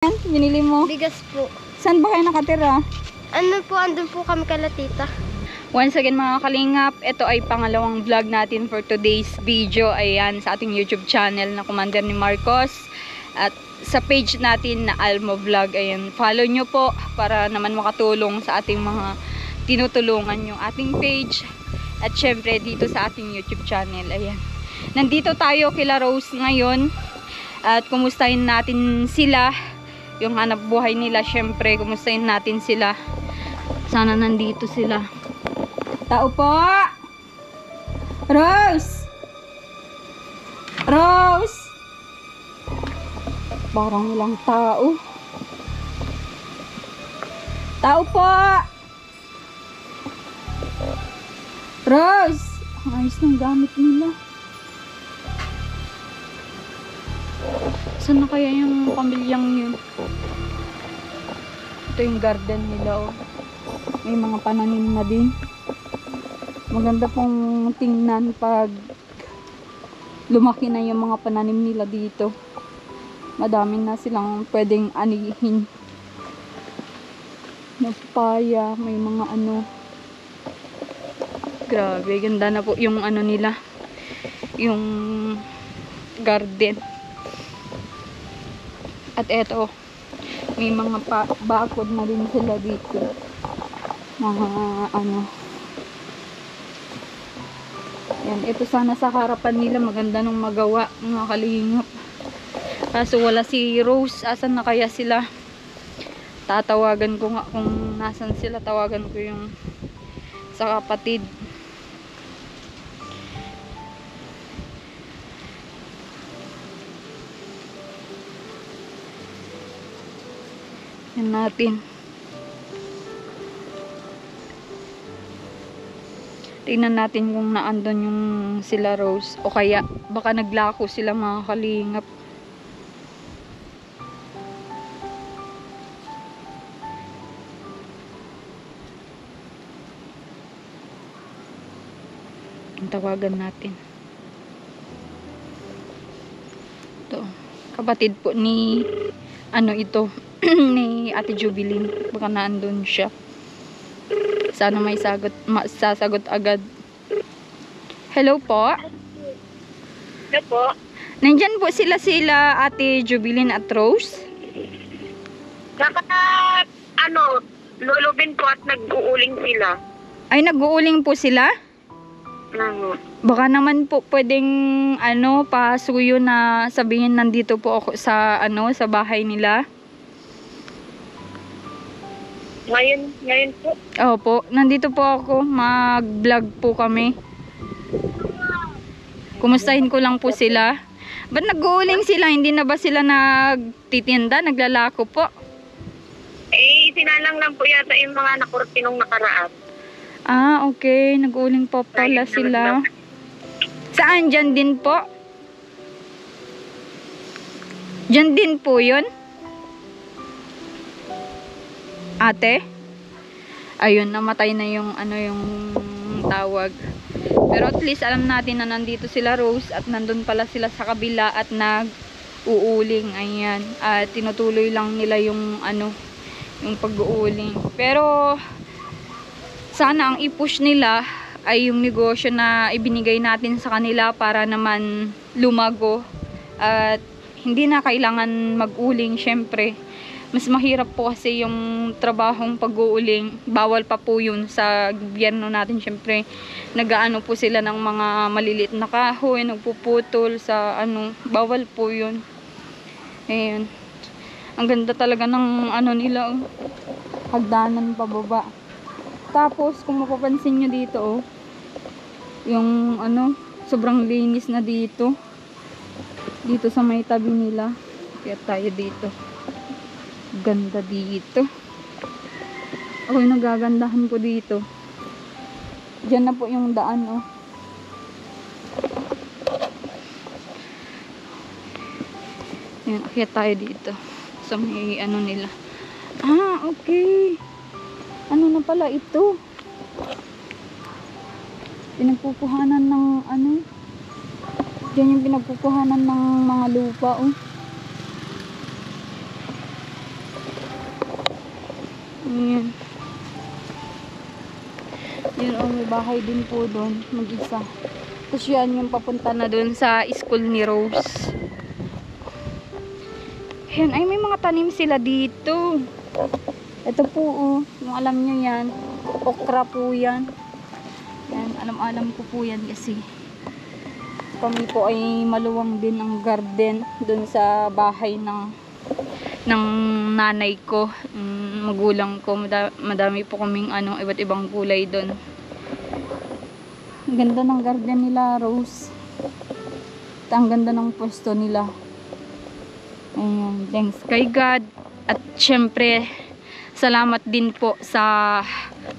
Binili mo? Bigas po. Saan ba kayo nakatira? Ano po, andun po kami kala tita. Once again mga kalingap, ito ay pangalawang vlog natin for today's video. Ayan, sa ating YouTube channel na Commander ni Marcos. At sa page natin na Almo Vlog. Ayan, follow nyo po para naman makatulong sa ating mga tinutulungan yung ating page. At syempre dito sa ating YouTube channel. Ayan, nandito tayo kila Rose ngayon. At kumustahin natin sila. Yung hanap buhay nila, syempre, kumustahin natin sila. Sana nandito sila. Tao po! Rose! Rose! Parang walang tao. Tao po! Rose! Ang ayos ng gamit nila. Saan na kaya yung pamilyang yun? Ito yung garden nila, oh. May mga pananim na din. Maganda pong tingnan pag lumaki na yung mga pananim nila dito. Madami na silang pwedeng anihin. Napaya, may mga ano. Grabe, ganda na po yung ano nila. Yung garden. At eto, may mga bakod na din sila dito. Mga ano. Yan, ito sana sa harapan nila maganda nung magawa, mga kalingap. Kaso wala si Rose, asan na kaya sila? Tatawagan ko nga kung nasan sila, tawagan ko yung sa kapatid. Yan natin. Tingnan natin kung naandun yung sila Rose. O kaya baka naglako sila, mga kalingap. Tawagan natin. Ito. Kapatid po ni ano ito ni Ate Jubilin. Baka naandun siya. Sana may sasagot agad. Hello po. Hello po. Nandyan po sila Ate Jubilin at Rose. Ano, lulubin po at nag-uuling sila. Ay, nag-uuling po sila? Baka naman po pwedeng ano, pasuyo na sabihin nandito po ako sa ano, sa bahay nila. Ngayon po. Opo, nandito po ako, mag-vlog po kami. Kumustahin ko lang po sila. Ba't nag-uuling sila? Hindi na ba sila nagtitinda, naglalako po? Eh, sinalang lang po yata yung mga nakurtinong nakaraan. Ah, okay. Nag-uuling po pala sila. Saan? Diyan din po? Diyan din po yun? Ate? Ayun, namatay na yung ano, yung tawag. Pero at least alam natin na nandito sila Rose at nandun pala sila sa kabila at nag-uuling. Ayan. At tinutuloy lang nila yung ano, yung pag-uuling. Pero sana ang i-push nila ay yung negosyo na ibinigay natin sa kanila para naman lumago at hindi na kailangan mag-uling. Syempre, mas mahirap po kasi yung trabahong pag-uuling. Bawal pa po yun sa gobyerno natin. Syempre, nag-aano po sila ng mga maliliit na kahoy, nagpuputol sa ano, bawal po yun. Ayan. Ang ganda talaga ng ano nila, oh. Hagdanan pababa. Tapos, kung mapapansin nyo dito, oh, yung ano, sobrang linis na dito. Dito sa may tabi nila. Kaya tayo dito. Ganda dito. Ako'y nagagandahan po dito. Diyan na po yung daan, oh. Ayan, kaya tayo dito. Sa may ano nila. Ah, okay. Ano na pala ito? Pinagpupuhanan ng ano? Diyan yung pinagpupuhanan ng mga lupa, oh. Ayan. Yun o, may bahay din po doon. Mag-isa. Tapos yan yung papunta na doon sa school ni Rose. Ayan. Ay, may mga tanim sila dito. Ito po oh. Yung alam nyo yan. Okra po yan. Yan. Alam ko po yan kasi kami po ay maluwang din ang garden doon sa bahay ng nanay ko, magulang ko. Madami po kaming iba't ibang gulay doon. Ang ganda ng garden nila, Rose. Ang ganda ng pwesto nila. Ayan, thanks kay God. At syempre, salamat din po sa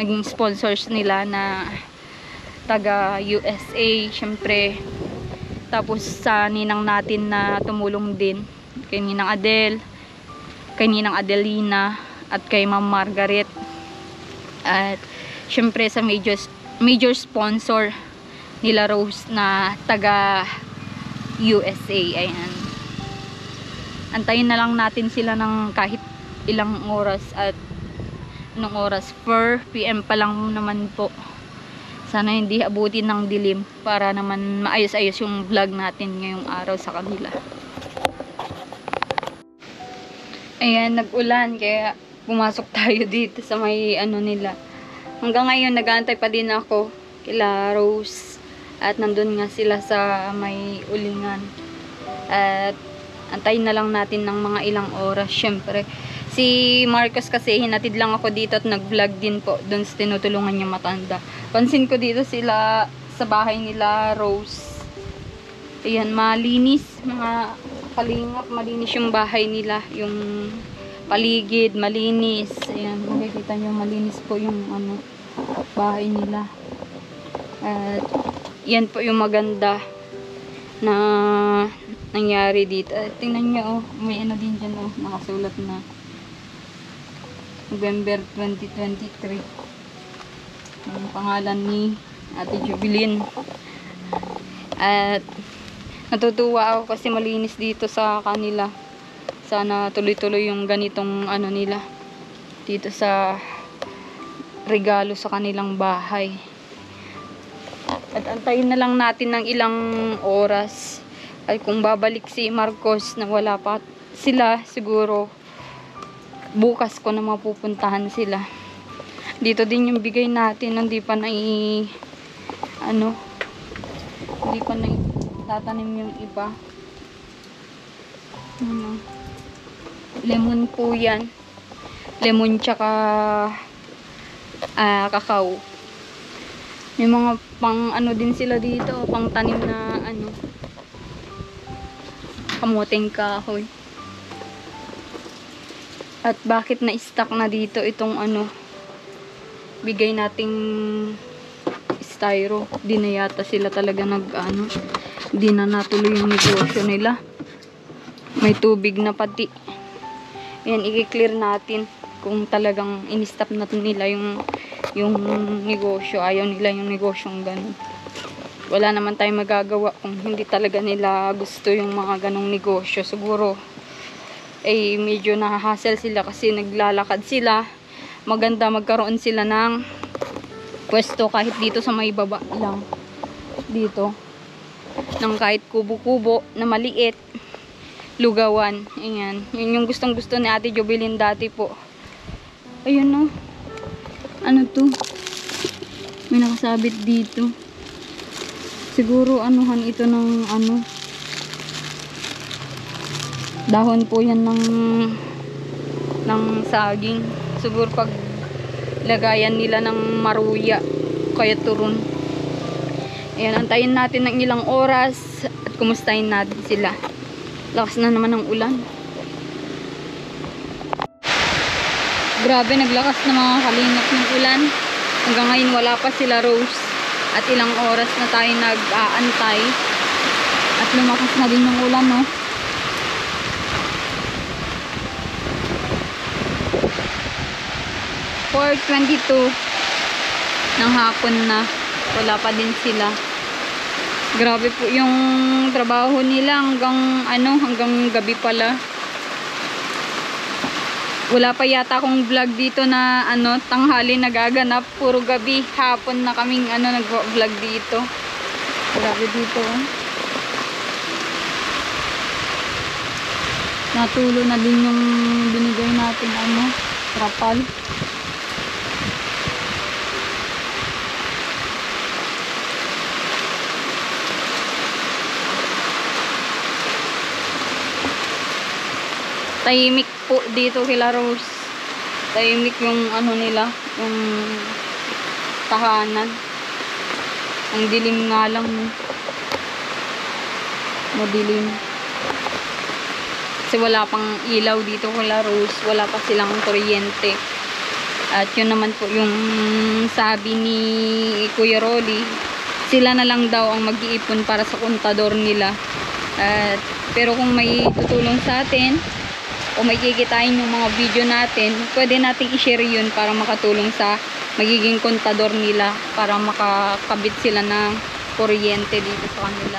naging sponsors nila na taga USA, syempre. Tapos sa ninang natin na tumulong din, kay Ninang Adel, kay Ninang Adelina, at kay Ma'am Margaret. At syempre sa major sponsor nila Rose na taga USA. Ayan. Antayin na lang natin sila ng kahit ilang oras, at anong oras, 4 PM pa lang naman po. Sana hindi abutin ng dilim para naman maayos-ayos yung vlog natin ngayong araw sa kanila. Ayan, nag-ulan kaya pumasok tayo dito sa may nila. Hanggang ngayon nag-aantay pa din ako kila Rose, at nandun nga sila sa may ulingan. At antayin na lang natin ng mga ilang oras. Syempre, si Marcos kasi hinatid lang ako dito at nag-vlog din po doon sa tinutulungan niya matanda. Pansin ko dito sila sa bahay nila Rose. Ayan, malinis, mga kalingap, malinis yung bahay nila, yung paligid malinis. Ayan, makikita nyo malinis po yung bahay nila. At yan po yung maganda na nangyari dito. Tingnan nyo, may din dyan nakasulat na November 2023. Ang pangalan ni Ate Jubilin. At natutuwa ako kasi malinis dito sa kanila. Sana tuloy-tuloy yung ganitong nila dito sa regalo sa kanilang bahay. At antayin na lang natin ng ilang oras. Ay kung babalik si Marcos na wala pa sila, siguro bukas ko na mapupuntahan sila. Dito din yung bigay natin, hindi pa na hindi pa na tatanim yung iba. Lemon po yan. Lemon tsaka kakao. May mga pang din sila dito, pang tanim na kamuting kahoy. At bakit na-stuck na dito itong bigay nating styro? Di na yata sila talaga di na natuloy yung negosyo nila. May tubig na pati. Yan, i-clear natin kung talagang in-stop na nila yung negosyo. Ayaw nila yung negosyong ganun. Wala naman tayong magagawa kung hindi talaga nila gusto yung mga ganong negosyo. Siguro medyo nahahassle sila kasi naglalakad sila. Maganda magkaroon sila ng pwesto kahit dito sa may baba lang. Dito. Ng kahit kubo-kubo na maliit. Lugawan. Ayan. Yun yung gustong-gusto ni Ate Jubilin dati po. Ayun no. Ano to? May nakasabit dito. Siguro anuhan ito ng dahon po yan ng saging. Siguro pag lagayan nila ng maruya kaya turun. Ayan, antayin natin ng ilang oras at kumustahin natin sila. Lakas na naman ng ulan. Grabe, naglakas na mga kalingap ng ulan. Hanggang ngayon wala pa sila Rose. At ilang oras na tayo nag-aantay. At lumakas na din yung ulan, no? For 22 ng hapon na. Wala pa din sila. Grabe po yung trabaho nila hanggang hanggang gabi pala. Wala pa yata akong vlog dito na ano, tanghali nagaganap. Puro gabi, hapon na kaming ano, nag-vlog dito. Grabe dito. Natulo na din yung binigay natin ano, trapal. Tahimik po dito kila Rose. Tahimik yung ano nila, yung tahanan. Ang dilim nga lang. Madilim. Kasi wala pang ilaw dito kila Rose. Wala pa silang kuryente. At yun naman po yung sabi ni Kuya Rolly. Sila na lang daw ang mag-iipon para sa kontador nila. At pero kung may tutulong sa atin, o may kikitain yung mga video natin, pwede nating i-share yun para makatulong sa magiging kontador nila para makakabit sila ng kuryente dito sa kanila.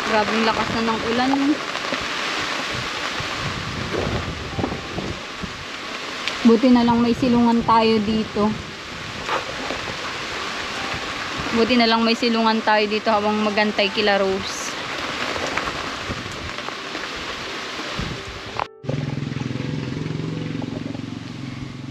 Grabing lakas na ng ulan. Buti na lang may silungan tayo dito. Buti na lang may silungan tayo dito habang magantay kila Rose.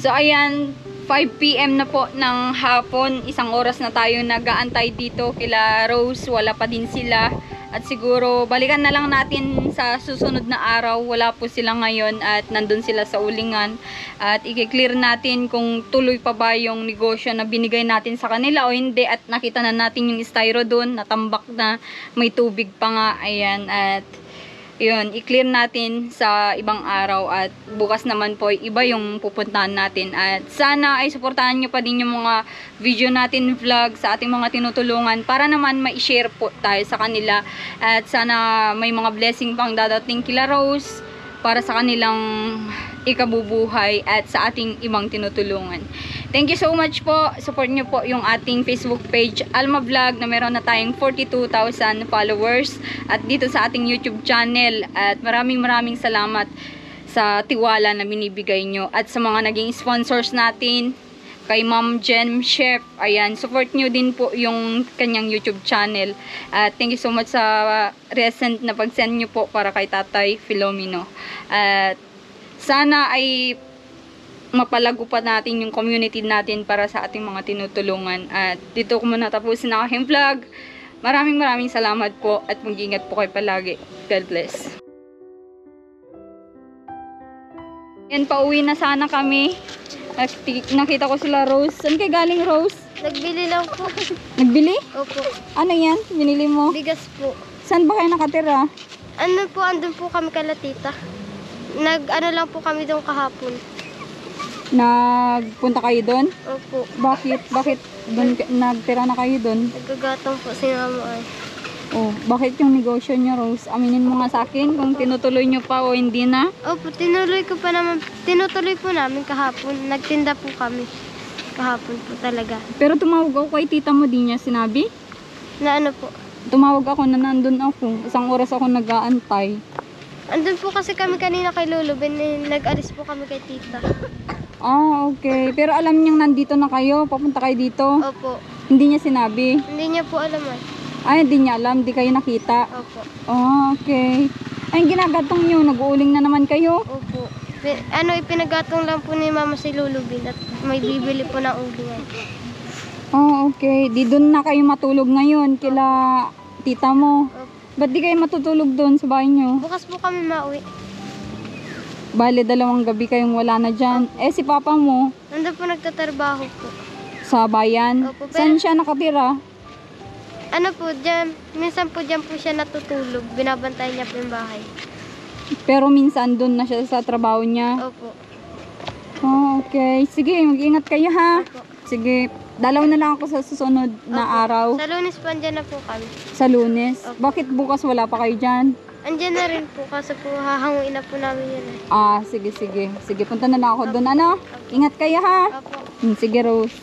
So ayan, 5 PM na po ng hapon. Isang oras na tayo nag-aantay dito kila Rose. Wala pa din sila. At siguro balikan na lang natin sa susunod na araw. Wala po sila ngayon at nandun sila sa ulingan. At i-clear natin kung tuloy pa ba yung negosyo na binigay natin sa kanila o hindi. At nakita na natin yung styro doon. Natambak na, may tubig pa nga. Ayan, at yun, i-clear natin sa ibang araw at bukas naman po iba yung pupuntahan natin. At sana ay suportahan nyo pa din yung mga video natin, vlog sa ating mga tinutulungan para naman ma-share po tayo sa kanila. At sana may mga blessing pang dadating kila Rose para sa kanilang ikabubuhay at sa ating ibang tinutulungan. Thank you so much po. Support nyo po yung ating Facebook page, Alma Vlog, na meron na tayong 42,000 followers. At dito sa ating YouTube channel. At maraming salamat sa tiwala na binibigay nyo. At sa mga naging sponsors natin, kay Ma'am Jen Chef. Ayan, support nyo din po yung kanyang YouTube channel. At thank you so much sa recent na pag-send nyo po para kay Tatay Filomeno. At sana ay mapalago pa natin yung community natin para sa ating mga tinutulungan. At dito ko muna tapusin ang aking vlog. Maraming salamat po at mag-ingat po kayo palagi. God bless. Yan, pauwi na sana kami. Nakita ko sila Rose. Saan kayo galing, Rose? Nagbili lang po. Nagbili? Opo. Ano yan? Binili mo? Bigas po. Saan ba kayo nakatira? Ano po, andun po kami kala tita. Nag-ano lang po kami doon kahapon. Nagpunta kayo doon? Opo. Bakit doon nagtira na kayo doon? Nagagatong po si mama ay. Oh, bakit yung negosyo nyo, Rose? Aminin mo nga sa akin kung tinutuloy nyo pa o hindi na. Opo, tinutuloy po namin kahapon. Nagtinda po kami. Kahapon po talaga. Pero tumawag ako kay tita mo, di niya sinabi? Na ano po? Tumawag ako na nandun ako. Isang oras ako nag-aantay. Andun po kasi kami kanina kay Lolo. Nag-alis po kami kay tita. Ah, okay. Pero alam niyang nandito na kayo? Papunta kayo dito? Opo. Hindi niya sinabi? Hindi niya po alam ay. Ay, hindi niya alam. Di kayo nakita? Opo. Oh, okay. Ay, ginagatong nyo. Nag-uuling na naman kayo? Opo. Ipinagatong lang po ni mama si Lulubin at may bibili po ng uling. Oh, okay. Di doon na kayo matulog ngayon kila tita mo. Opo. Ba't di kayo matutulog doon sa bahay nyo? Bukas po kami mauwi. Bale, 2 gabi kayong wala na dyan. Eh, si papa mo, Nandun po nagtatrabaho po. sa bayan. Opo, Saan siya nakatira? Ano po, minsan po dyan po siya natutulog. Binabantay niya po yung bahay. Pero minsan doon na siya sa trabaho niya. Opo. Oh, okay. Sige, mag-ingat kayo ha. Opo. Sige, dalaw na lang ako sa susunod na araw. Sa Lunes po, andyan na po kami. Sa Lunes. Opo. Bakit bukas wala pa kayo dyan? Andyan na rin po kasi po hahanguin na po namin yun eh. Ah, sige. Sige, punta na lang ako doon. Ano? Ingat kayo ha. Opo. Sige, Rose.